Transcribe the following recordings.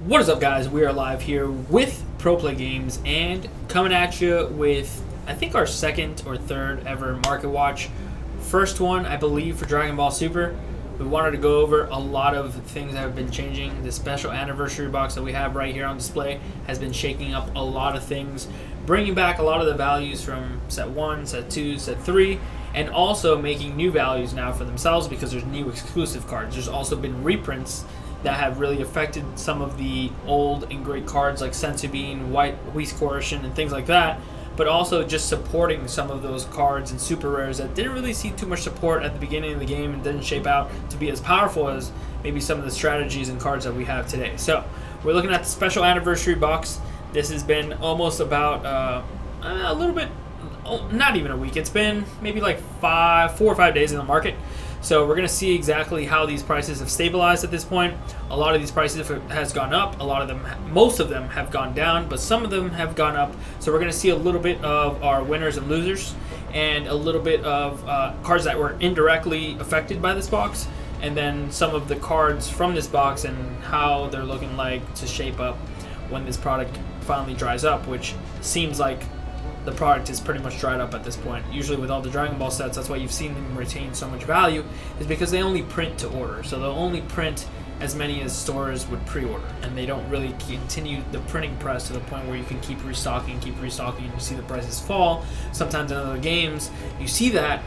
What is up, guys? We are live here with Pro Play Games and coming at you with, I think, our second or third ever market watch. First one, I believe, for Dragon Ball Super. We wanted to go over a lot of things that have been changing. The special anniversary box that we have right here on display has been shaking up a lot of things, bringing back a lot of the values from set 1, set 2, set 3, and also making new values now for themselves because there's new exclusive cards. There's also been reprints that have really affected some of the old and great cards like Senzu Bean, White Coercion, and things like that, but also just supporting some of those cards and super rares that didn't really see too much support at the beginning of the game and didn't shape out to be as powerful as maybe some of the strategies and cards that we have today. So we're looking at the special anniversary box. This has been almost about a little bit, not even a week. It's been maybe like 4 or 5 days in the market. So we're going to see exactly how these prices have stabilized at this point. A lot of these prices has gone up. Most of them have gone down, but some of them have gone up. So we're going to see a little bit of our winners and losers and a little bit of cards that were indirectly affected by this box, and then some of the cards from this box and how they're looking like to shape up when this product finally dries up, which seems like the product is pretty much dried up at this point. Usually with all the Dragon Ball sets, that's why you've seen them retain so much value, is because they only print to order. So they'll only print as many as stores would pre-order, and they don't really continue the printing press to the point where you can keep restocking, and you see the prices fall. Sometimes in other games you see that,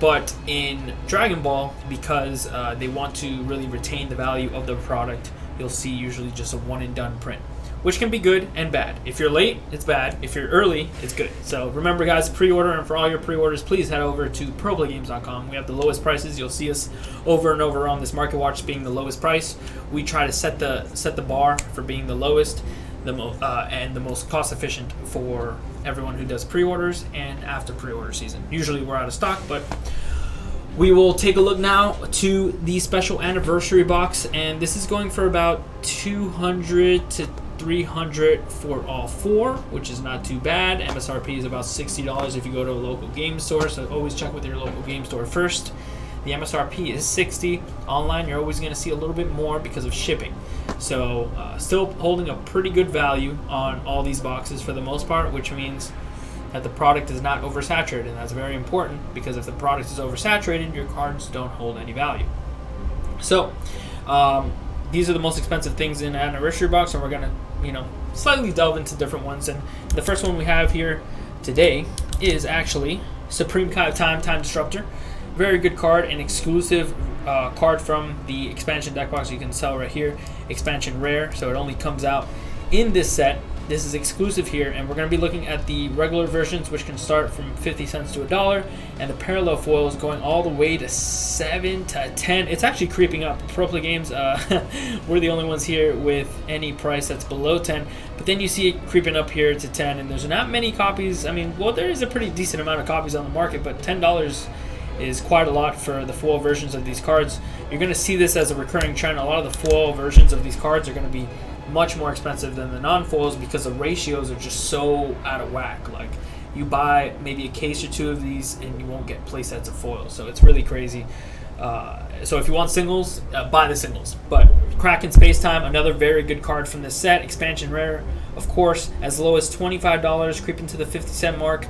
but in Dragon Ball, because they want to really retain the value of the product, you'll see usually just a one and done print, which can be good and bad. If you're late, it's bad. If you're early, it's good. So remember, guys, pre-order, and for all your pre-orders, please head over to proplaygames.com. We have the lowest prices. You'll see us over and over on this market watch being the lowest price. We try to set the bar for being the lowest, and the most cost efficient for everyone who does pre-orders and after pre-order season. Usually we're out of stock, but we will take a look now to the special anniversary box, and this is going for about $200 to $300 for all four, which is not too bad. MSRP is about $60 if you go to a local game store, so always check with your local game store first. The MSRP is $60. Online, you're always going to see a little bit more because of shipping. So still holding a pretty good value on all these boxes for the most part, which means that the product is not oversaturated, and that's very important, because if the product is oversaturated, your cards don't hold any value. So these are the most expensive things in an anniversary box, and we're going to slightly delve into different ones. And the first one we have here today is actually Supreme Time Disruptor. Very good card, an exclusive card from the expansion deck box. You can sell right here, expansion rare, so it only comes out in this set. This is exclusive here, and we're going to be looking at the regular versions, which can start from 50 cents to $1, and the parallel foils going all the way to 7 to 10. It's actually creeping up. Pro Play Games, we're the only ones here with any price that's below 10, but then you see it creeping up here to 10, and there's not many copies. I mean, well, there is a pretty decent amount of copies on the market, but $10 is quite a lot for the foil versions of these cards. You're going to see this as a recurring trend. A lot of the foil versions of these cards are going to be much more expensive than the non-foils because the ratios are just so out of whack. Like, you buy maybe a case or two of these and you won't get play sets of foils, so it's really crazy. So if you want singles, buy the singles. But Kraken Space Time, another very good card from this set, expansion rare, of course, as low as $25, creeping to the 50-cent mark.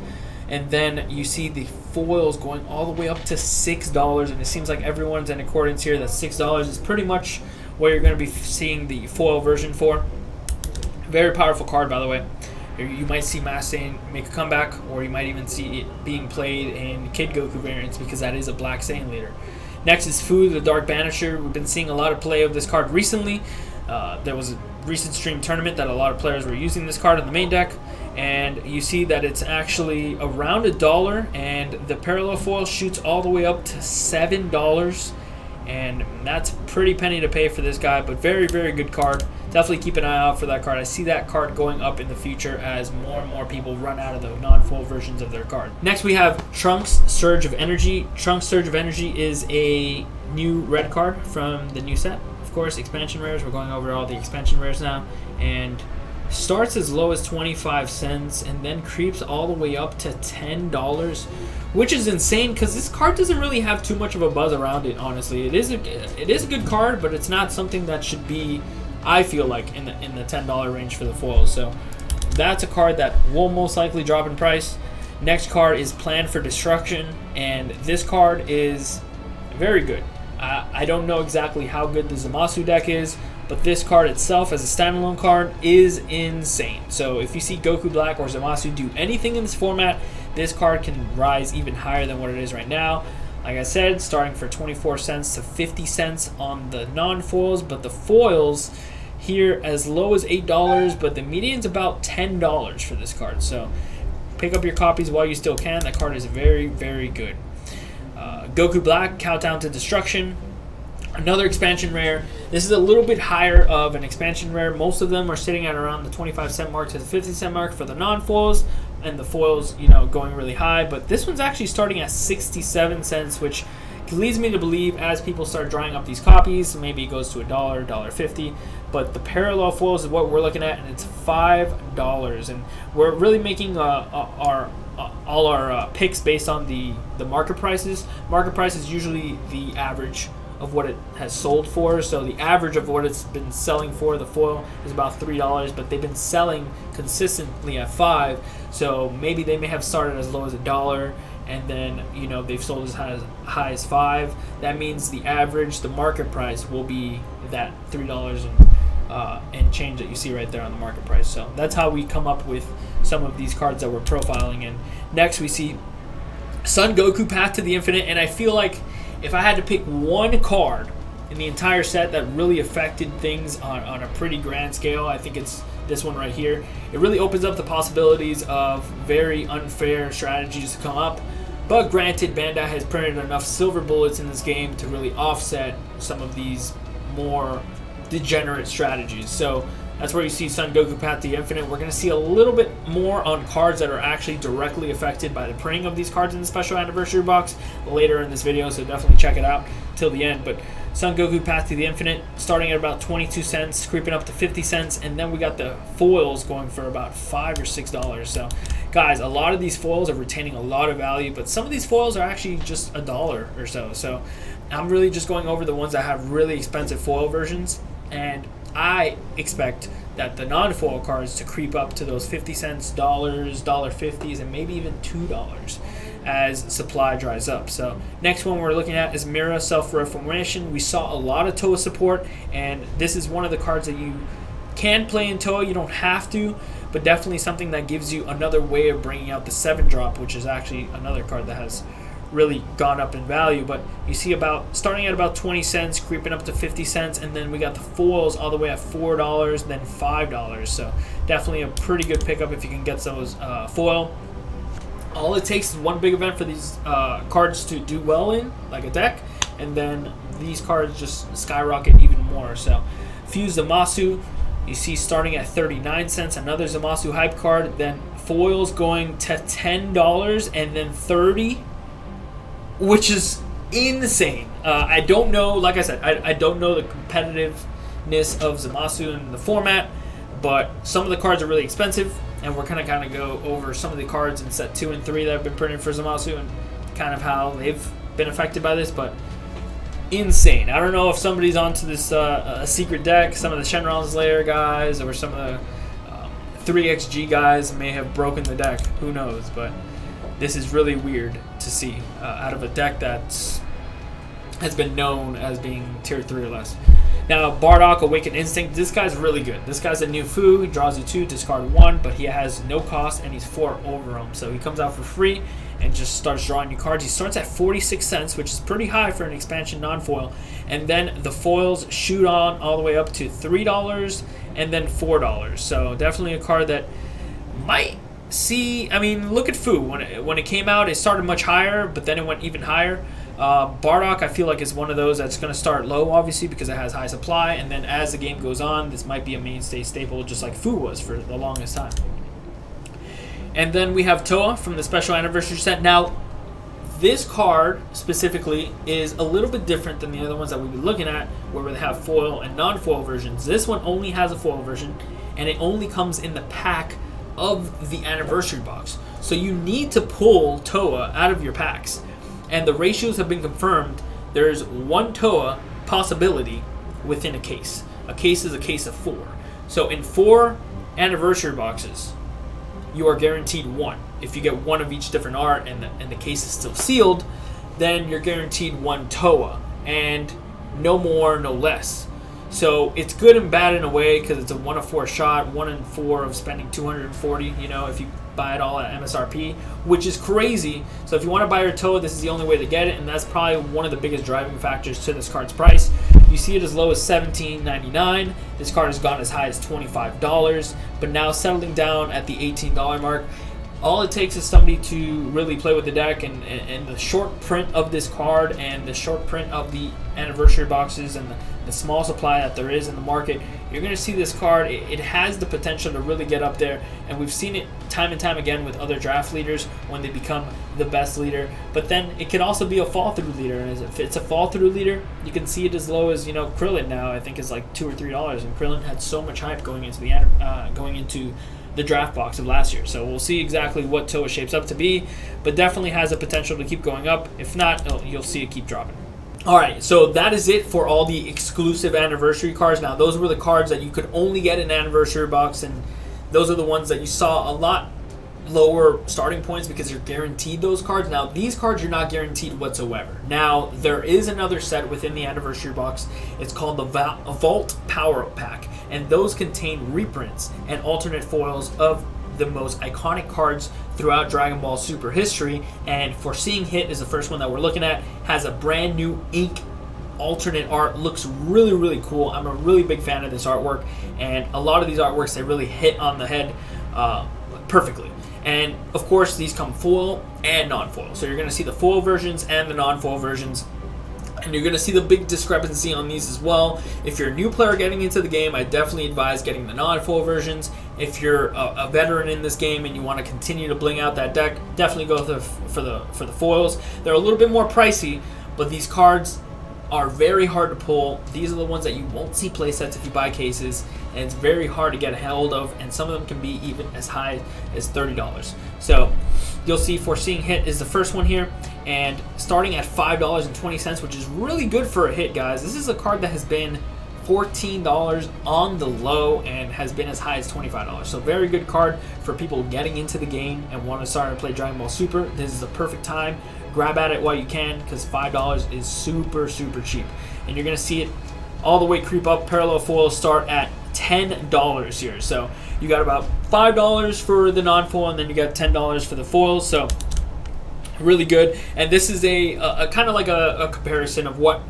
And then you see the foils going all the way up to $6, and it seems like everyone's in accordance here that $6 is pretty much what you're going to be seeing the foil version for. Very powerful card, by the way. You might see Mass Saiyan make a comeback, or you might even see it being played in Kid Goku variants, because that is a Black Saiyan leader. Next is Fu, the Dark Banisher. We've been seeing a lot of play of this card recently. There was a recent stream tournament that a lot of players were using this card in the main deck, and you see that it's actually around $1, and the parallel foil shoots all the way up to $7, and that's a pretty penny to pay for this guy, but very, very good card. Definitely keep an eye out for that card. I see that card going up in the future as more and more people run out of the non-foil versions of their card. Next we have Trunks Surge of Energy. Trunks Surge of Energy is a new red card from the new set. Of course, expansion rares. We're going over all the expansion rares now, and starts as low as 25 cents and then creeps all the way up to $10, which is insane because this card doesn't really have too much of a buzz around it, honestly. It is a good card, but it's not something that should be I feel like in the $10 range for the foils. So that's a card that will most likely drop in price. Next card is Plan for Destruction, and this card is very good. I don't know exactly how good the Zamasu deck is, but this card itself as a standalone card is insane. So if you see Goku Black or Zamasu do anything in this format, this card can rise even higher than what it is right now. Like I said, starting for 24 cents to 50 cents on the non-foils, but the foils here as low as $8, but the median's about $10 for this card. So pick up your copies while you still can. That card is very, very good. Goku Black, Countdown to Destruction. Another expansion rare. This is a little bit higher of an expansion rare. Most of them are sitting at around the 25-cent mark to the 50-cent mark for the non-foils, and the foils, going really high. But this one's actually starting at 67 cents, which leads me to believe as people start drying up these copies, maybe it goes to $1, $1.50. But the parallel foils is what we're looking at, and it's $5. And we're really making all our picks based on the market prices. Market price is usually the average of what it has sold for. So the average of what it's been selling for, the foil, is about $3, but they've been selling consistently at $5. So maybe they may have started as low as $1, and then they've sold as high as $5. That means the average, the market price, will be that $3 and change that you see right there on the market price. So that's how we come up with some of these cards that we're profiling. And next we see Son Goku Path to the Infinite, and I feel like if I had to pick one card in the entire set that really affected things on a pretty grand scale, I think it's this one right here. It really opens up the possibilities of very unfair strategies to come up. But granted, Bandai has printed enough silver bullets in this game to really offset some of these more degenerate strategies. So that's where you see Son Goku Path to the Infinite. We're going to see a little bit more on cards that are actually directly affected by the printing of these cards in the special anniversary box later in this video, so definitely check it out till the end. But Son Goku Path to the Infinite starting at about 22 cents, creeping up to 50 cents, and then we got the foils going for about $5 or $6. So guys, a lot of these foils are retaining a lot of value, but some of these foils are actually just $1 or so. So I'm really just going over the ones that have really expensive foil versions, and I expect that the non-foil cards to creep up to those 50 cents, dollars, $1.50s, and maybe even $2 as supply dries up. So next one we're looking at is Mira Self-Reformation. We saw a lot of Toa support, and this is one of the cards that you can play in Toa. You don't have to, but definitely something that gives you another way of bringing out the 7-drop, which is actually another card that has really gone up in value. But you see starting at about 20 cents, creeping up to 50 cents, and then we got the foils all the way at $4, then $5. So definitely a pretty good pickup if you can get those foil. All it takes is one big event for these cards to do well in, like a deck, and then these cards just skyrocket even more. So Fuse Zamasu, you see starting at 39 cents, another Zamasu hype card, then foils going to $10 and then $30, which is insane. I don't know, like I said, I don't know the competitiveness of Zamasu in the format, but some of the cards are really expensive, and we're kind of go over some of the cards in set 2 and 3 that have been printed for Zamasu and kind of how they've been affected by this, but insane. I don't know if somebody's onto this a secret deck. Some of the Shenron's Lair guys or some of the 3XG guys may have broken the deck. Who knows, but this is really weird to see out of a deck that has been known as being tier 3 or less. Now, Bardock, Awakened Instinct. This guy's really good. This guy's a new Fu. He draws you 2, discard 1, but he has no cost, and he's 4 over him. So he comes out for free and just starts drawing you cards. He starts at 46 cents, which is pretty high for an expansion non-foil. And then the foils shoot on all the way up to $3 and then $4. So definitely a card that might see, I mean, look at Fu. When it came out, it started much higher, but then it went even higher. Bardock, I feel like, is one of those that's going to start low, obviously, because it has high supply, and then as the game goes on, this might be a mainstay staple, just like Fu was for the longest time. And then we have Toa from the special anniversary set. Now, this card specifically is a little bit different than the other ones that we've been looking at, where they have foil and non-foil versions. This one only has a foil version, and it only comes in the pack of the anniversary box. So you need to pull Toa out of your packs. And the ratios have been confirmed. There's 1 Toa possibility within a case. A case is a case of 4. So in 4 anniversary boxes, you are guaranteed 1. If you get 1 of each different art and the case is still sealed, then you're guaranteed 1 TOA, and no more, no less. So it's good and bad in a way because it's a 1 of 4 shot, 1 in 4 of spending $240, if you buy it all at MSRP, which is crazy. So if you want to buy your TOA, this is the only way to get it, and that's probably one of the biggest driving factors to this card's price. You see it as low as $17.99. This card has gone as high as $25, but now settling down at the $18 mark. All it takes is somebody to really play with the deck, and the short print of this card and the short print of the anniversary boxes and the small supply that there is in the market, you're going to see this card. It has the potential to really get up there, and we've seen it time and time again with other draft leaders when they become the best leader. But then it can also be a fall-through leader, and if it's a fall-through leader, you can see it as low as Krillin now. I think is like $2 or $3, and Krillin had so much hype going into the draft box of last year. So we'll see exactly what TOA shapes up to be, but definitely has the potential to keep going up. If not, you'll see it keep dropping. Alright, so that is it for all the exclusive anniversary cards. Now, those were the cards that you could only get in an anniversary box, and those are the ones that you saw a lot lower starting points because you're guaranteed those cards. Now, these cards you're not guaranteed whatsoever. Now, there is another set within the anniversary box. It's called the Vault Power Pack, and those contain reprints and alternate foils of the most iconic cards throughout Dragon Ball Super history. And Foreseeing Hit is the first one that we're looking at. Has a brand new ink alternate art. Looks really, really cool. I'm a really big fan of this artwork, and a lot of these artworks, they really hit on the head perfectly. And of course, these come foil and non-foil. So you're going to see the foil versions and the non-foil versions. And you're going to see the big discrepancy on these as well. If you're a new player getting into the game, I definitely advise getting the non-foil versions. If you're a veteran in this game and you want to continue to bling out that deck, definitely go for the foils. They're a little bit more pricey, but these cards are very hard to pull. These are the ones that you won't see playsets if you buy cases, and it's very hard to get a hold of, and some of them can be even as high as $30. So you'll see Foreseeing Hit is the first one here, and starting at $5.20, which is really good for a hit, guys. This is a card that has been $14 on the low and has been as high as $25. So very good card for people getting into the game and want to start to play Dragon Ball Super. This is the perfect time. Grab at it while you can, because $5 is super, super cheap. And you're going to see it all the way creep up. Parallel foils start at $10 here. So you got about $5 for the non-foil, and then you got $10 for the foils. So really good. And this is a kind of like a comparison of what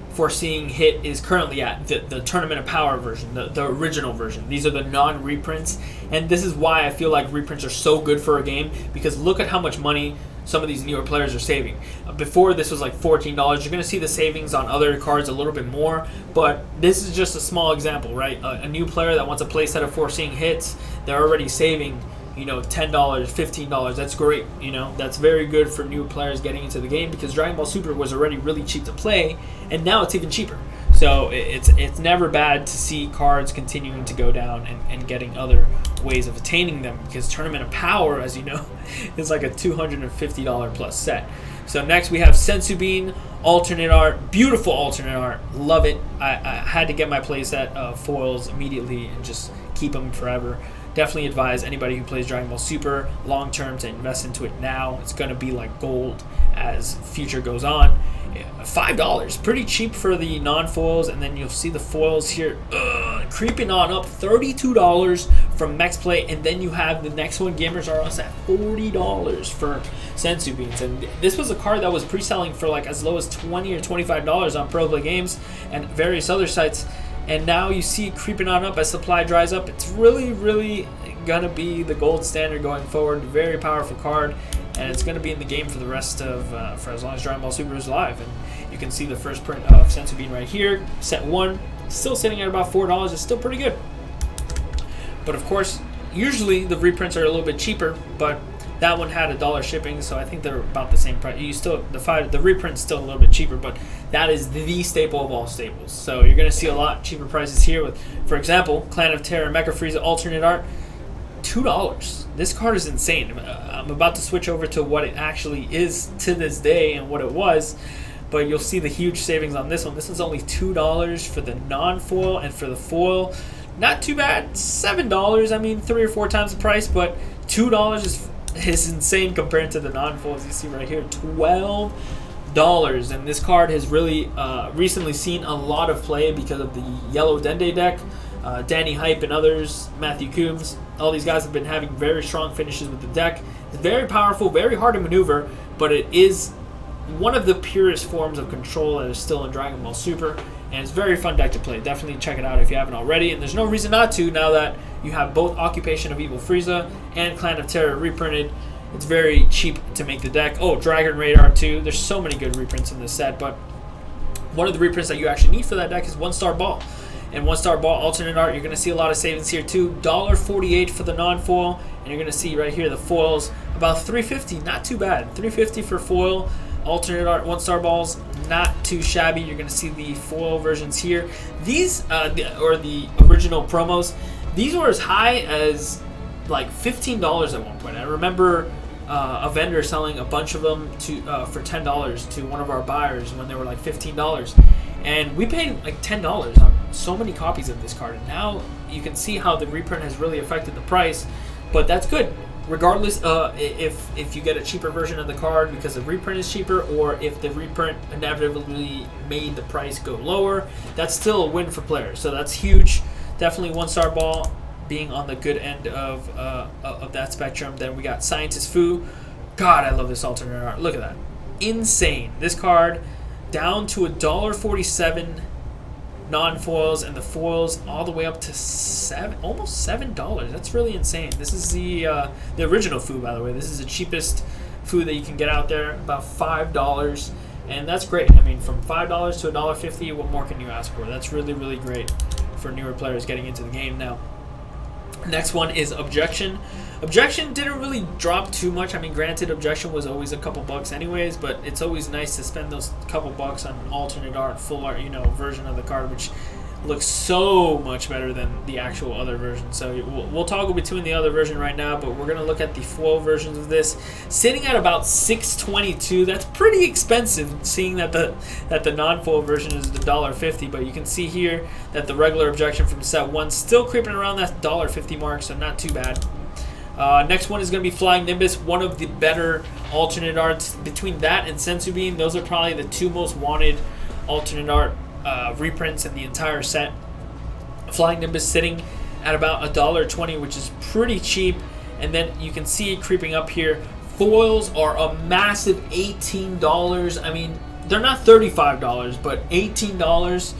Foreseeing Hit is currently at, the Tournament of Power version, the original version. These are the non-reprints, and this is why I feel like reprints are so good for a game, because look at how much money some of these newer players are saving. Before, this was like $14. You're going to see the savings on other cards a little bit more, but this is just a small example, right? A new player that wants a play set of Foreseeing Hits, they're already saving $10, $15. That's great. That's very good for new players getting into the game, because Dragon Ball Super was already really cheap to play, and now it's even cheaper. So it's never bad to see cards continuing to go down and getting other ways of attaining them, because Tournament of Power, as you know, is like a $250 plus set. So next we have Sensubin alternate art, beautiful alternate art, love it. I had to get my playset of foils immediately and just keep them forever. Definitely advise anybody who plays Dragon Ball Super long term to invest into it now. It's going to be like gold as future goes on. $5, pretty cheap for the non-foils, and then you'll see the foils here creeping on up. $32 from Max Play, and then you have the next one, Gamers R Us, at $40 for Sensubins. And this was a card that was pre-selling for like as low as $20 or $25 on Pro Play Games and various other sites. And now you see it creeping on up as supply dries up. It's really, really going to be the gold standard going forward. Very powerful card, and it's going to be in the game for the rest of, for as long as Dragon Ball Super is alive. And you can see the first print of Sensubin right here. Set 1, still sitting at about $4. It's still pretty good. But of course, usually the reprints are a little bit cheaper, but that one had $1 shipping, so I think they're about the same price. The reprint's still a little bit cheaper, but that is the staple of all staples. So you're going to see a lot cheaper prices here with, for example, Clan of Terror Mecha Frieza alternate art, $2. This card is insane. I'm about to switch over to what it actually is to this day and what it was, but you'll see the huge savings on this one. This one's only $2 for the non-foil, and for the foil, not too bad, $7. I mean, 3 or 4 times the price, but $2 is insane compared to the non-foil. As you see right here, $12. And this card has really recently seen a lot of play because of the Yellow Dende deck. Danny Hype and others, Matthew Coombs, all these guys have been having very strong finishes with the deck. It's very powerful, very hard to maneuver, but it is one of the purest forms of control that is still in Dragon Ball Super, and it's a very fun deck to play. Definitely check it out if you haven't already, and there's no reason not to now that you have both Occupation of Evil Frieza and Clan of Terror reprinted. It's very cheap to make the deck. Oh, Dragon Radar too. There's so many good reprints in this set, but one of the reprints that you actually need for that deck is One Star Ball. And One Star Ball alternate art, you're going to see a lot of savings here too. $1.48 for the non-foil, and you're going to see right here the foils about $3.50. Not too bad. $3.50 for foil. Alternate art One Star Balls, not too shabby. You're going to see the foil versions here. These, or the original promos, these were as high as like $15 at one point. I remember a vendor selling a bunch of them for $10 to one of our buyers when they were like $15. And we paid like $10 on so many copies of this card. And now you can see how the reprint has really affected the price. But that's good. Regardless if you get a cheaper version of the card because the reprint is cheaper, or if the reprint inevitably made the price go lower, that's still a win for players. So that's huge. Definitely One Star Ball being on the good end of that spectrum. Then we got Scientist Fu. God, I love this alternate art. Look at that. Insane. This card down to $1.47 non-foils, and the foils all the way up to almost $7. That's really insane. This is the original Fu, by the way. This is the cheapest Fu that you can get out there, about $5, and that's great. I mean, from $5 to $1.50, what more can you ask for? That's really, really great for newer players getting into the game now. Next one is Objection. Objection didn't really drop too much. I mean, granted, Objection was always a couple bucks anyways, but it's always nice to spend those couple bucks on an alternate art, full art, version of the card, which looks so much better than the actual other version. So we'll toggle between the other version right now, but we're going to look at the foil versions of this, sitting at about $6.22. That's pretty expensive, seeing that the non-foil version is $1.50, but you can see here that the regular Objection from set 1 still creeping around that $1.50 mark, so not too bad. Next one is going to be Flying Nimbus, one of the better alternate arts. Between that and Sensu Bean, those are probably the two most wanted alternate art reprints in the entire set. Flying Nimbus sitting at about $1.20, which is pretty cheap. And then you can see it creeping up here. Foils are a massive $18. I mean, they're not $35, but $18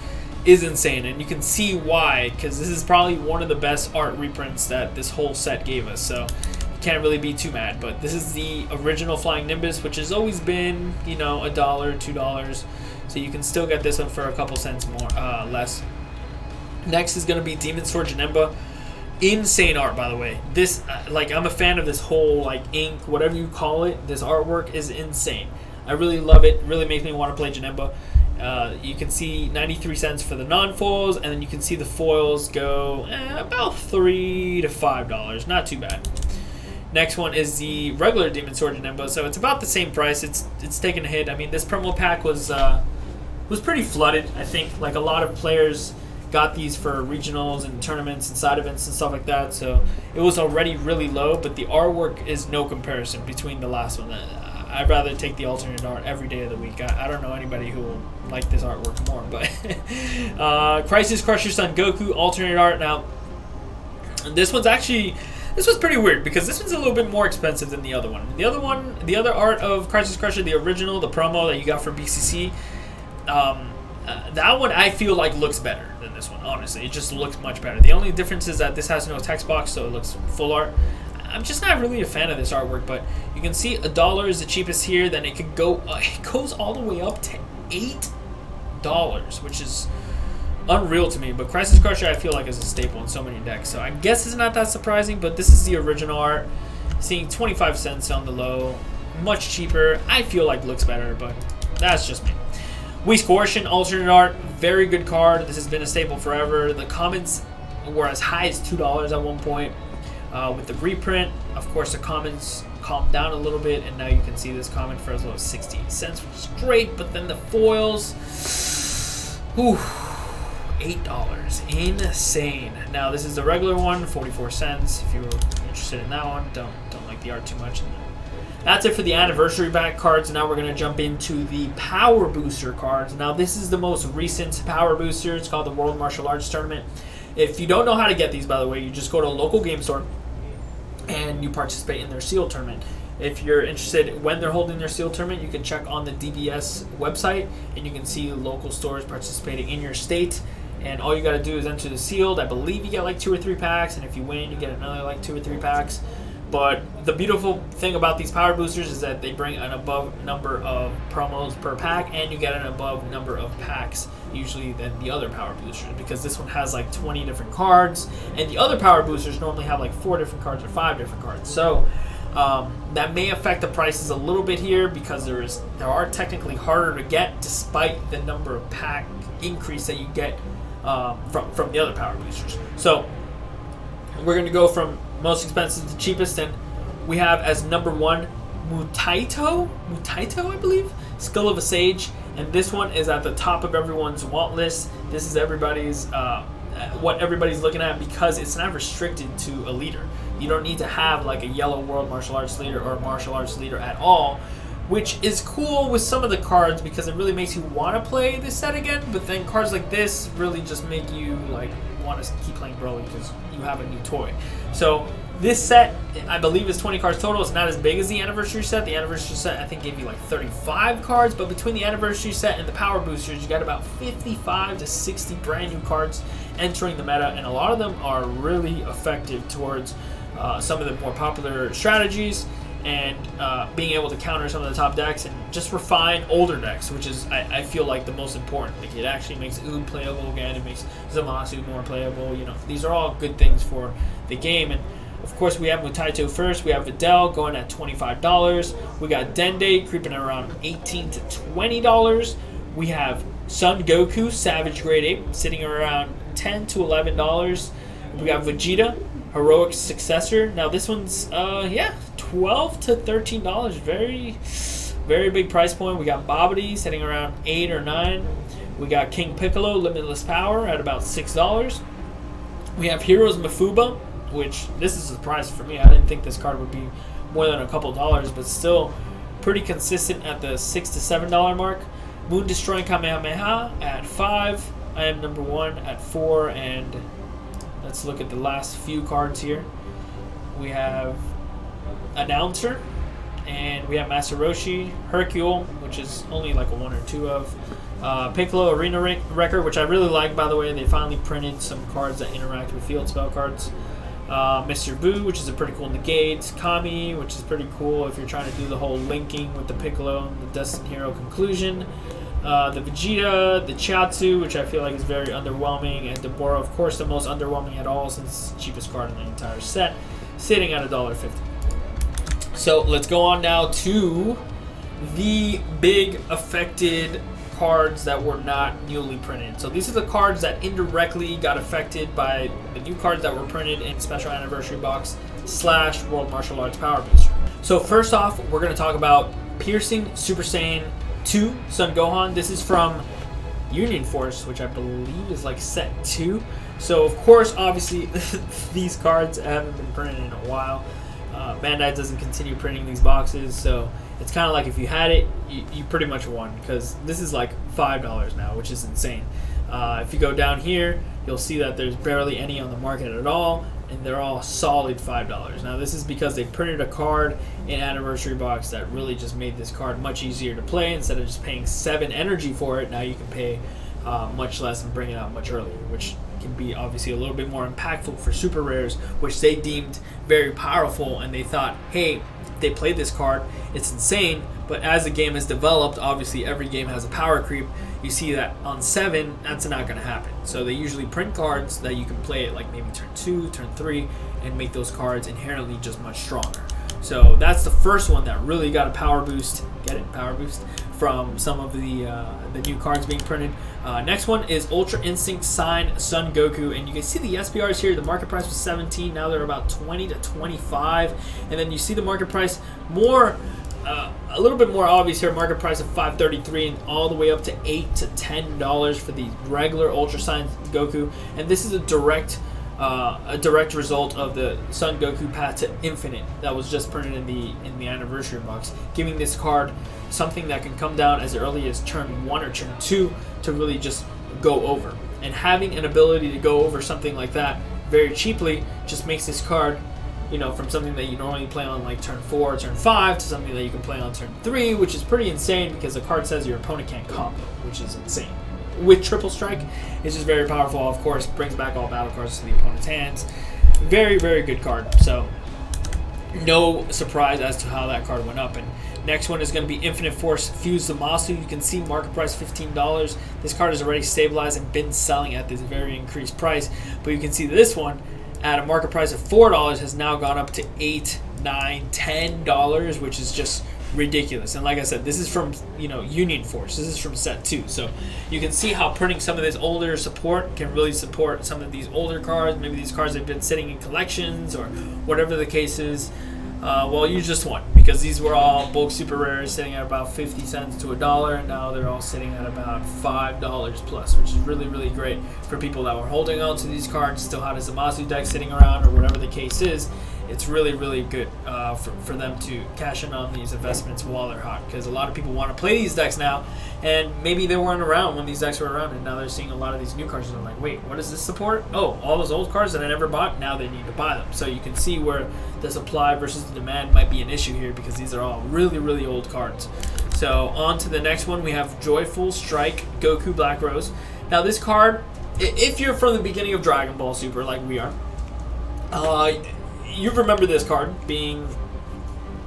is insane, and you can see why, because this is probably one of the best art reprints that this whole set gave us, so you can't really be too mad. But this is the original Flying Nimbus, which has always been, $1, $2, so you can still get this one for a couple cents more less. Next is going to be Demon Sword Janemba. Insane art, by the way. This, I'm a fan of this whole, ink, whatever you call it. This artwork is insane. I really love it. It really makes me want to play Janemba. You can see 93 cents for the non-foils, and then you can see the foils go about $3 to $5. Not too bad. Next one is the regular Demon Sword Janemba, so it's about the same price. It's taken a hit. I mean, this promo pack was pretty flooded. I think a lot of players got these for regionals and tournaments and side events and stuff like that, so it was already really low, but the artwork is no comparison between the last one. I'd rather take the alternate art every day of the week. I don't know anybody who will like this artwork more, but Crisis Crusher Son Goku alternate art. Now, this was pretty weird because this one's a little bit more expensive than the other one. The other art of Crisis Crusher, the original, the promo that you got for BCC, that one I feel like looks better than this one, honestly. It just looks much better. The only difference is that this has no text box, so it looks full art. I'm just not really a fan of this artwork, but you can see $1 is the cheapest here. Then it goes all the way up to $8, which is unreal to me. But Crisis Crusher, I feel like, is a staple in so many decks, so I guess it's not that surprising. But this is the original art, seeing 25 cents on the low, much cheaper. I feel like looks better, but that's just me. Whis Coercion alternate art, very good card. This has been a staple forever. The commons were as high as $2 at one point. With the reprint, of course, the commons calmed down a little bit, and now you can see this common for as low as 68 cents, which is great. But then the foils, whew, $8, insane. Now this is the regular one, 44 cents. If you're interested in that one, don't like the art too much. That's it for the anniversary back cards. Now we're going to jump into the power booster cards. Now this is the most recent power booster. It's called the World Martial Arts Tournament. If you don't know how to get these, by the way, you just go to a local game store and you participate in their seal tournament. If you're interested when they're holding their seal tournament, you can check on the DBS website and you can see local stores participating in your state. And all you got to do is enter the sealed. I believe you get like 2 or 3 packs, and if you win, you get another like 2 or 3 packs. But the beautiful thing about these power boosters is that they bring an above number of promos per pack, and you get an above number of packs usually than the other power boosters, because this one has like 20 different cards, and the other power boosters normally have like 4 different cards or 5 different cards. So that may affect the prices a little bit here, because there are technically harder to get despite the number of pack increase that you get from the other power boosters. So we're going to go from most expensive to cheapest, and we have as number 1 Mutaito, I believe, Skull of a Sage, and this one is at the top of everyone's want list. This is everybody's what everybody's looking at, because it's not restricted to a leader. You don't need to have like a yellow World Martial Arts leader or a martial arts leader at all, which is cool with some of the cards because it really makes you want to play this set again. But then cards like this really just make you like want to keep playing Broly because you have a new toy. So this set, I believe, is 20 cards total. It's not as big as the anniversary set. The anniversary set, I think, gave you like 35 cards. But between the anniversary set and the power boosters, you got about 55 to 60 brand new cards entering the meta. And a lot of them are really effective towards some of the more popular strategies and being able to counter some of the top decks and just refine older decks, which is, I feel like, the most important. Like, it actually makes Ood playable again. It makes Zamasu more playable. You know, these are all good things for the game. And of course, we have Mutaito first. We have Videl going at $25. We got Dende creeping around $18 to $20. We have Son Goku Savage Grade Ape sitting around $10 to $11. We got Vegeta Heroic Successor. Now this one's $12 to $13. Very, very big price point. We got Babidi sitting around $8 or $9. We got King Piccolo Limitless Power at about $6. We have Heroes Mafuba, which this is a surprise for me. I didn't think this card would be more than a couple dollars, but still pretty consistent at the $6 to $7 mark. Moon Destroying Kamehameha at $5. I am number 1 at $4, and let's look at the last few cards here. We have Announcer, and we have Master Roshi, Hercule, which is only like a 1 or 2 of. Piccolo Arena Wrecker, which I really like, by the way. They finally printed some cards that interact with field spell cards. Mr. Boo, which is a pretty cool negate. Kami, which is pretty cool if you're trying to do the whole linking with the Piccolo and the Destined Hero conclusion. The Vegeta, the Chiatsu, which I feel like is very underwhelming, and Deborah, of course, the most underwhelming at all since it's the cheapest card in the entire set, sitting at $1.50. So let's go on now to the big affected cards that were not newly printed. So these are the cards that indirectly got affected by the new cards that were printed in Special Anniversary Box / World Martial Arts Power Booster. So first off, we're going to talk about Piercing Super Saiyan 2 Son Gohan. This is from Union Force, which I believe is like set 2. So of course, obviously, these cards haven't been printed in a while. Bandai doesn't continue printing these boxes, so it's kind of like if you had it, you pretty much won, because this is like $5 now, which is insane. If you go down here, you'll see that there's barely any on the market at all, and they're all solid $5. Now this is because they printed a card in Anniversary Box that really just made this card much easier to play. Instead of just paying 7 energy for it, now you can pay much less and bring it out much earlier, which can be obviously a little bit more impactful for super rares, which they deemed very powerful, and they thought, hey, if they played this card, it's insane. But as the game has developed, obviously every game has a power creep. You see that on 7, that's not going to happen. So they usually print cards that you can play at like maybe turn 2, turn 3, and make those cards inherently just much stronger. So that's the first one that really got a power boost. Get it? Power boost from some of the new cards being printed. Next one is Ultra Instinct Sign Son Goku, and you can see the SPRs here. The market price was 17, now they're about 20 to 25, and then you see the market price more, a little bit more obvious here. Market price of 533 and all the way up to $8 to $10 for the regular Ultra Sign Goku, and this is a direct result of the Son Goku Path to Infinite that was just printed in the anniversary box, giving this card something that can come down as early as turn 1 or turn 2 to really just go over. And having an ability to go over something like that very cheaply just makes this card, from something that you normally play on like turn 4 or turn 5 to something that you can play on turn 3, which is pretty insane because the card says your opponent can't combo, which is insane. With Triple Strike, it's just very powerful. Of course, brings back all battle cards to the opponent's hands. Very, very good card. So, no surprise as to how that card went up. And next one is going to be Infinite Force Fuse Zamasu. You can see market price $15. This card is already stabilized and been selling at this very increased price. But you can see this one at a market price of $4 has now gone up to $8, $9, $10, which is just ridiculous. And like I said, this is from Union Force. This is from set 2, so you can see how printing some of this older support can really support some of these older cards. Maybe these cards have been sitting in collections or whatever the case is. Well, you just won, because these were all bulk super rares sitting at about 50 cents to $1, and now they're all sitting at about $5 plus, which is really, really great for people that were holding on to these cards, still had a Zamasu deck sitting around or whatever the case is. It's really, really good for them to cash in on these investments while they're hot, because a lot of people want to play these decks now, and maybe they weren't around when these decks were around, and now they're seeing a lot of these new cards and they're like, wait, what does this support? Oh, all those old cards that I never bought, now they need to buy them. So you can see where the supply versus the demand might be an issue here, because these are all really, really old cards. So on to the next one, we have Joyful Strike Goku Black Rose. Now this card, if you're from the beginning of Dragon Ball Super like we are, you remember this card being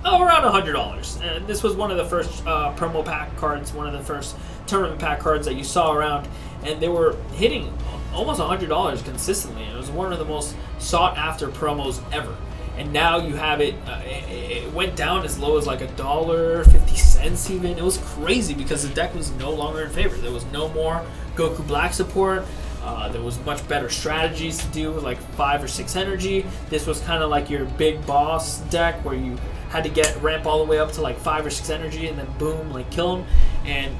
around $100. And this was one of the first promo pack cards, one of the first tournament pack cards that you saw around, and they were hitting almost $100 consistently. It was one of the most sought after promos ever. And now you have it, it went down as low as like $1.50 even. It was crazy because the deck was no longer in favor. There was no more Goku Black support. There was much better strategies to do with like 5 or 6 energy. This was kind of like your big boss deck where you had to ramp all the way up to like 5 or 6 energy and then boom, like kill him. And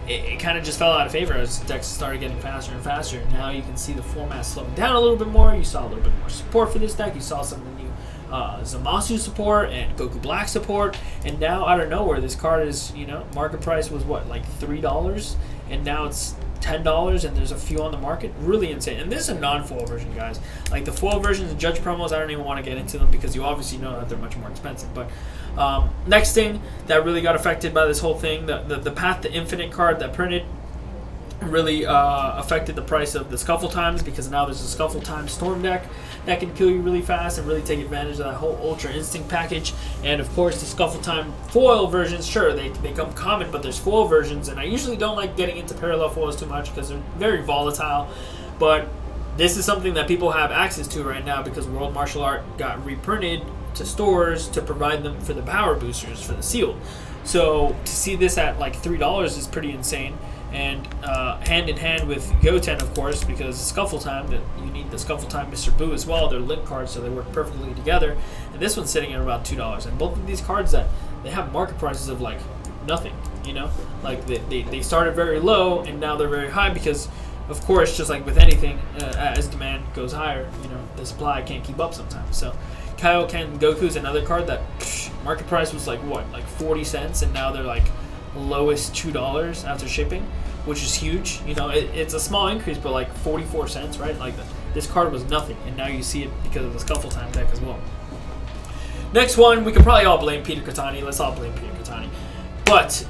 it kind of just fell out of favor as decks started getting faster and faster. And now you can see the format slowing down a little bit more. You saw a little bit more support for this deck. You saw some of the new Zamasu support and Goku Black support. And now out of nowhere, this card is, market price was what, like $3? And now it's $10, and there's a few on the market. Really insane. And this is a non-foil version, guys. Like the foil versions and judge promos, I don't even want to get into them because you obviously know that they're much more expensive. But next thing that really got affected by this whole thing, the Path to Infinite card that printed really affected the price of the Scuffle Times, because now there's a Scuffle Time Storm deck that can kill you really fast and really take advantage of that whole Ultra Instinct package. And of course the Scuffle Time foil versions, sure, they come common, but there's foil versions, and I usually don't like getting into parallel foils too much because they're very volatile. But this is something that people have access to right now because World Martial Art got reprinted to stores to provide them for the power boosters for the sealed. So to see this at like $3 is pretty insane. And hand in hand with Goten, of course, because Scuffle Time, that you need the Scuffle Time Mr. Boo as well. They're lit cards, so they work perfectly together. And this one's sitting at about $2. And both of these cards, that they have market prices of like nothing, like they started very low and now they're very high because, of course, just like with anything, as demand goes higher, the supply can't keep up sometimes. So Kaioken Goku is another card that market price was like what, like 40 cents, and now they're like lowest $2 after shipping, which is huge. It's a small increase, but like 44 cents, right? Like this card was nothing, and now you see it because of the Scuffle Time deck as well. Next one, we could probably all blame Peter Katani. Let's all blame Peter Katani. But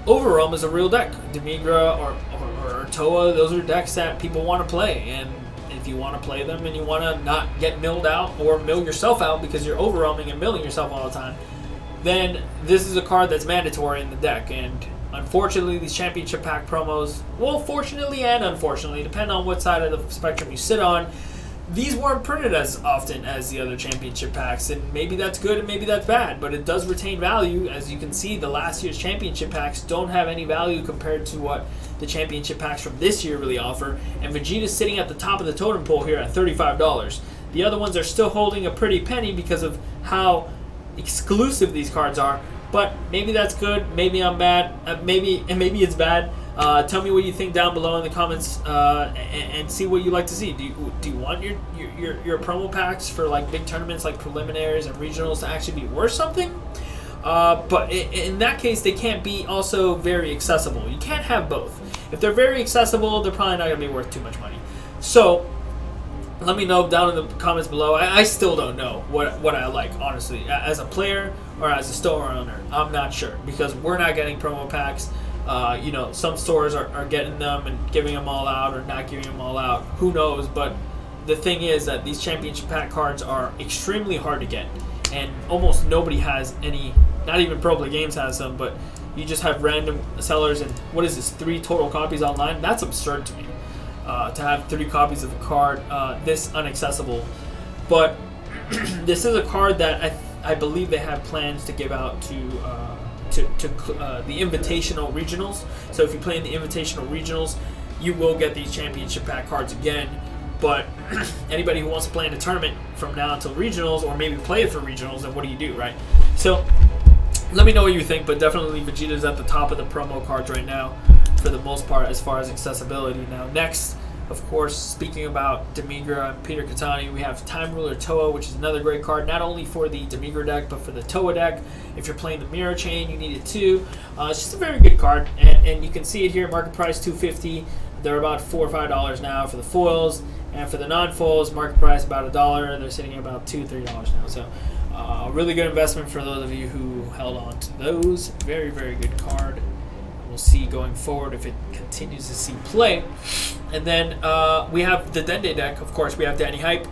Overwhelm is a real deck. Demigra or Toa, those are decks that people want to play, and if you want to play them and you want to not get milled out or mill yourself out because you're overwhelming and milling yourself all the time, then this is a card that's mandatory in the deck. And unfortunately, these championship pack promos, well, fortunately and unfortunately, depending on what side of the spectrum you sit on, these weren't printed as often as the other championship packs, and maybe that's good and maybe that's bad, but it does retain value. As you can see, the last year's championship packs don't have any value compared to what the championship packs from this year really offer, and Vegeta's sitting at the top of the totem pole here at $35. The other ones are still holding a pretty penny because of how exclusive these cards are, but maybe that's good, maybe I'm bad, maybe it's bad. Tell me what you think down below in the comments, and see what you like to see. Do you want your promo packs for like big tournaments like preliminaries and regionals to actually be worth something? But in that case, they can't be also very accessible. You can't have both. If they're very accessible, they're probably not going to be worth too much money. So let me know down in the comments below. I still don't know what I like, honestly. As a player or as a store owner, I'm not sure, because we're not getting promo packs. Some stores are getting them and giving them all out or not giving them all out. Who knows? But the thing is that these championship pack cards are extremely hard to get, and almost nobody has any. Not even Pro Play Games has them, but you just have random sellers. And what is this? 3 total copies online? That's absurd to me. To have 3 copies of a card this inaccessible. But this is a card that I believe they have plans to give out to the Invitational Regionals. So if you play in the Invitational Regionals, you will get these championship pack cards again. But anybody who wants to play in a tournament from now until regionals, or maybe play it for regionals, then what do, right? So let me know what you think, but definitely Vegeta's at the top of the promo cards right now for the most part as far as accessibility. Now next, of course, speaking about Demigra and Peter Katani, we have Time Ruler Toa, which is another great card, not only for the Demigra deck, but for the Toa deck. If you're playing the Mirror Chain, you need it too. It's just a very good card, and you can see it here, market price $250. They're about $4 or $5 now for the foils, and for the non-foils, market price about $1. They're sitting at about $2 or $3 now. So a really good investment for those of you who held on to those. Very, very good card. We'll see going forward if it continues to see play. And then we have the Dende deck. Of course, we have Danny Hype,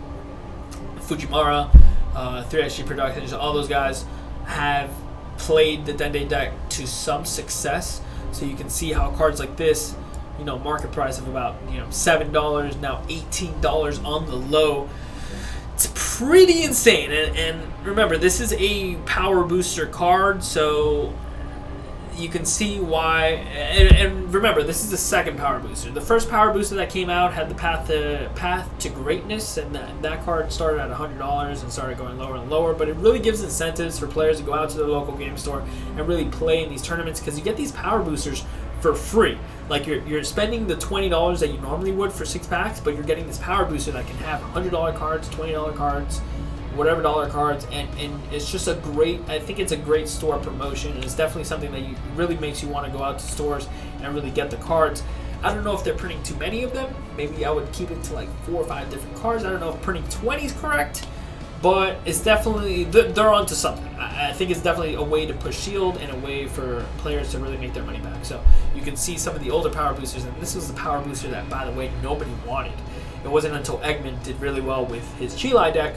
Fujimara, 3XG Productions. All those guys have played the Dende deck to some success. So you can see how cards like this, market price of about $7, now $18 on the low. It's pretty insane. And remember, this is a power booster card, so you can see why. And remember, this is the second power booster. The first power booster that came out had the path to greatness, and that card started at $100 and started going lower and lower. But it really gives incentives for players to go out to their local game store and really play in these tournaments, because you get these power boosters for free. Like you're spending the $20 that you normally would for 6 packs, but you're getting this power booster that can have $100 cards, $20 cards, whatever dollar cards, and it's just I think it's a great store promotion, and it's definitely something that really makes you want to go out to stores and really get the cards. I don't know if they're printing too many of them. Maybe I would keep it to like 4 or 5 different cards. I don't know if printing 20 is correct, but it's definitely, they're onto something. I think it's definitely a way to push Shield and a way for players to really make their money back. So you can see some of the older power boosters, and this was the power booster that, by the way, nobody wanted. It wasn't until Eggman did really well with his Chilai deck,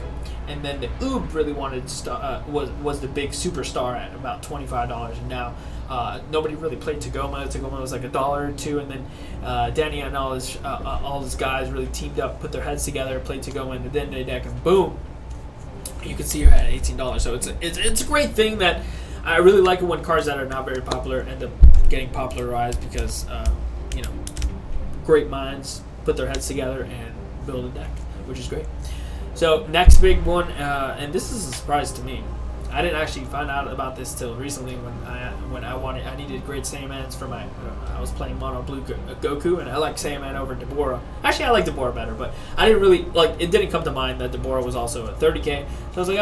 and then the Oob really wanted was the big superstar at about $25, and now nobody really played Tagoma. Tagoma was like $1 or $2, and then Danny and all his guys really teamed up, put their heads together, played Tagoma in the Dende deck, and boom, you can see you're at $18. So it's a great thing that I really like it when cards that are not very popular end up getting popularized, because great minds put their heads together and build a deck, which is great. So next big one, and this is a surprise to me. I didn't actually find out about this till recently when I needed great Saiyamans for my I was playing Mono Blue Goku, and I like Saiyaman over Deborah. Actually, I like Deborah better, but I didn't really it didn't come to mind that Deborah was also a 30K. So I was like,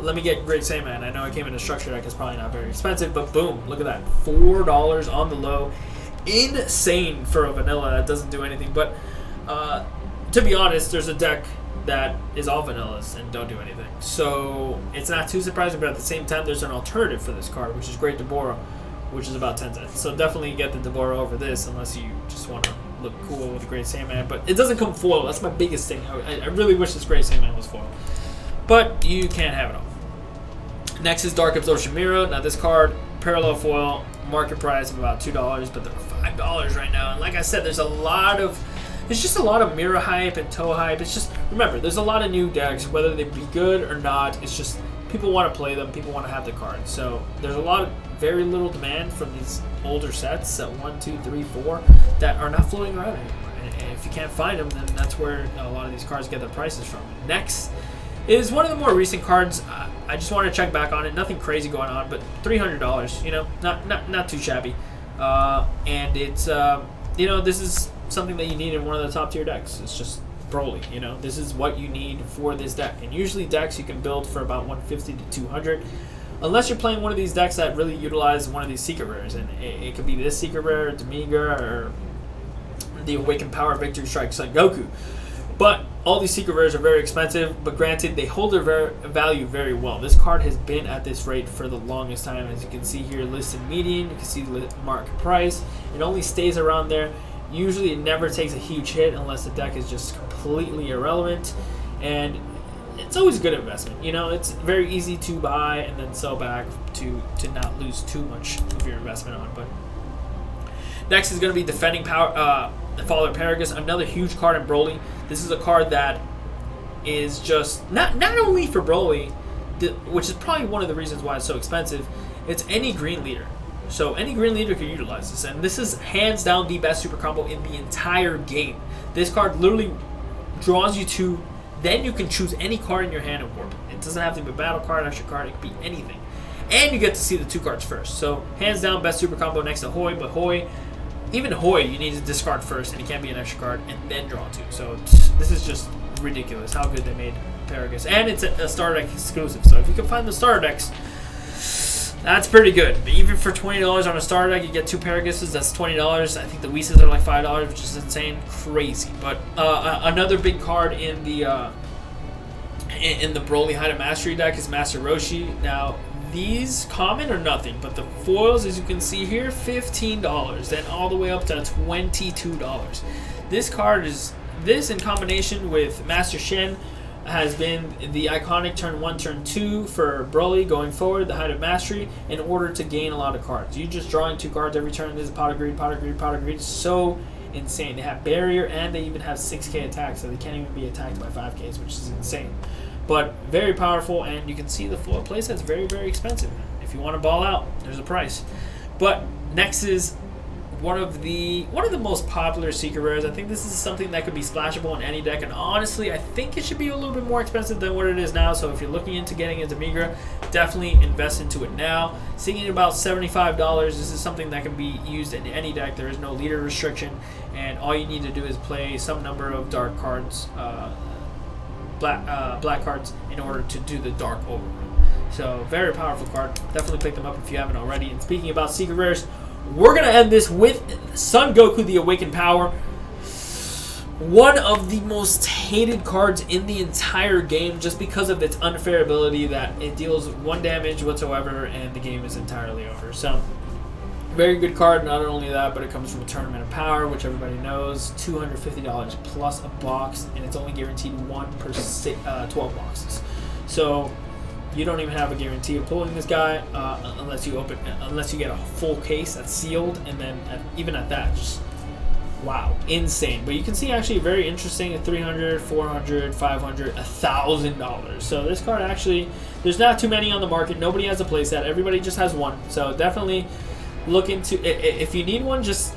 let me get great Saiyaman. I know it came in a structure deck, it's probably not very expensive, but boom, look at that, $4 on the low. Insane for a vanilla that doesn't do anything. But to be honest, there's a deck that is all vanillas and don't do anything, so it's not too surprising. But at the same time, there's an alternative for this card, which is Great Deborah, which is about 10 cents. So definitely get the Deborah over this, unless you just want to look cool with a Great Saiyaman. But it doesn't come foil. That's my biggest thing. I really wish this Great Saiyaman was foil, but you can't have it all. Next is Dark Absorption Mirror. Now this card, parallel foil, market price of about $2, but they're $5 right now. And like I said, there's just a lot of mirror hype and toe hype. It's just remember, there's a lot of new decks, whether they be good or not. It's just people want to play them, people want to have the cards. So there's a lot of very little demand from these older sets at 1, 2, 3, 4 that are not floating around anymore. And if you can't find them, then that's where a lot of these cards get their prices from. Next is one of the more recent cards. I just want to check back on it. Nothing crazy going on, but $300. You know, not too shabby. And it's you know, this is something that you need in one of the top tier decks. It's just Broly. You know, this is what you need for this deck. And usually decks you can build for about 150 to 200. Unless you're playing one of these decks that really utilize one of these secret rares, and it could be this secret rare, Demigra, or the Awakened Power Victory Strike Son Goku. But all these secret rares are very expensive, but granted, they hold their value very well. This card has been at this rate for the longest time. As you can see here, listed median, you can see the market price. It only stays around there. Usually it never takes a huge hit unless the deck is just completely irrelevant. And it's always a good investment. You know, it's very easy to buy and then sell back to not lose too much of your investment on. But next is going to be Defending Power, Father Paragus, another huge card in Broly. This is a card that is just not only for Broly, which is probably one of the reasons why it's so expensive. It's any green leader. So any green leader can utilize this, and this is hands down the best super combo in the entire game. This card literally draws you to. Then you can choose any card in your hand and warp it. It doesn't have to be a battle card, extra card, it could be anything. And you get to see the 2 cards first. So, hands down, best super combo next to Hoi. But Hoi, even Hoi, you need to discard first, and it can't be an extra card, and then draw 2. So, this is just ridiculous how good they made Paragus. And it's a starter deck exclusive. So, if you can find the starter decks, that's pretty good. But even for $20 on a starter deck, you get 2 Paraguses. That's $20. I think the Whis are like $5, which is insane, crazy. But another big card in the Broly Height of Mastery deck is Master Roshi. Now these common are nothing, but the foils, as you can see here, $15. Then all the way up to $22. This card is in combination with Master Shen. Has been the iconic turn 1, turn 2 for Broly going forward, the Height of Mastery, in order to gain a lot of cards. You just drawing 2 cards every turn. This is Pot of Greed, Pot of Greed, Pot of Greed. It's so insane. They have Barrier, and they even have 6k attack, so they can't even be attacked by 5ks, which is insane. But very powerful, and you can see the foil playset's very, very expensive. If you want to ball out, there's a price. But next is one of the most popular secret rares. I think this is something that could be splashable in any deck, and honestly, I think it should be a little bit more expensive than what it is now. So if you're looking into getting into Demigra, definitely invest into it now. Seeing at about $75, this is something that can be used in any deck. There is no leader restriction, and all you need to do is play some number of dark cards, black cards, in order to do the dark overrun. So very powerful card. Definitely pick them up if you haven't already. And speaking about secret rares, we're going to end this with Son Goku, the Awakened Power. One of the most hated cards in the entire game, just because of its unfair ability that it deals 1 damage whatsoever and the game is entirely over. So, very good card. Not only that, but it comes from a Tournament of Power, which everybody knows. $250 plus a box, and it's only guaranteed 1 per 12 boxes. So you don't even have a guarantee of pulling this guy unless you get a full case that's sealed, and then even at that, just wow, insane. But you can see actually very interesting at $300, $400, $500, $1,000. So this card actually, there's not too many on the market. Nobody has a playset. Everybody just has one. So definitely look into if you need one, just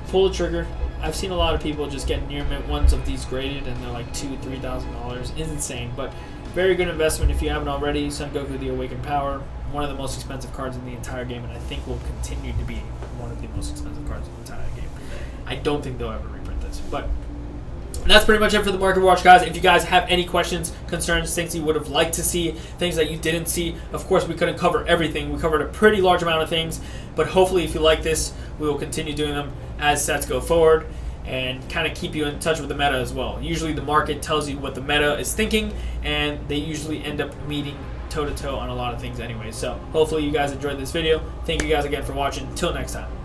pull the trigger. I've seen a lot of people just get near mint ones of these graded, and they're like $2,000, $3,000. Insane, but very good investment if you haven't already. Son Goku, the Awakened Power, one of the most expensive cards in the entire game, and I think will continue to be one of the most expensive cards in the entire game. I don't think they'll ever reprint this, but that's pretty much it for the Market Watch, guys. If you guys have any questions, concerns, things you would have liked to see, things that you didn't see, of course, we couldn't cover everything. We covered a pretty large amount of things, but hopefully if you like this, we will continue doing them as sets go forward and kind of keep you in touch with the meta as well. Usually the market tells you what the meta is thinking, and they usually end up meeting toe-to-toe on a lot of things anyway. So hopefully you guys enjoyed this video. Thank you guys again for watching. Until next time.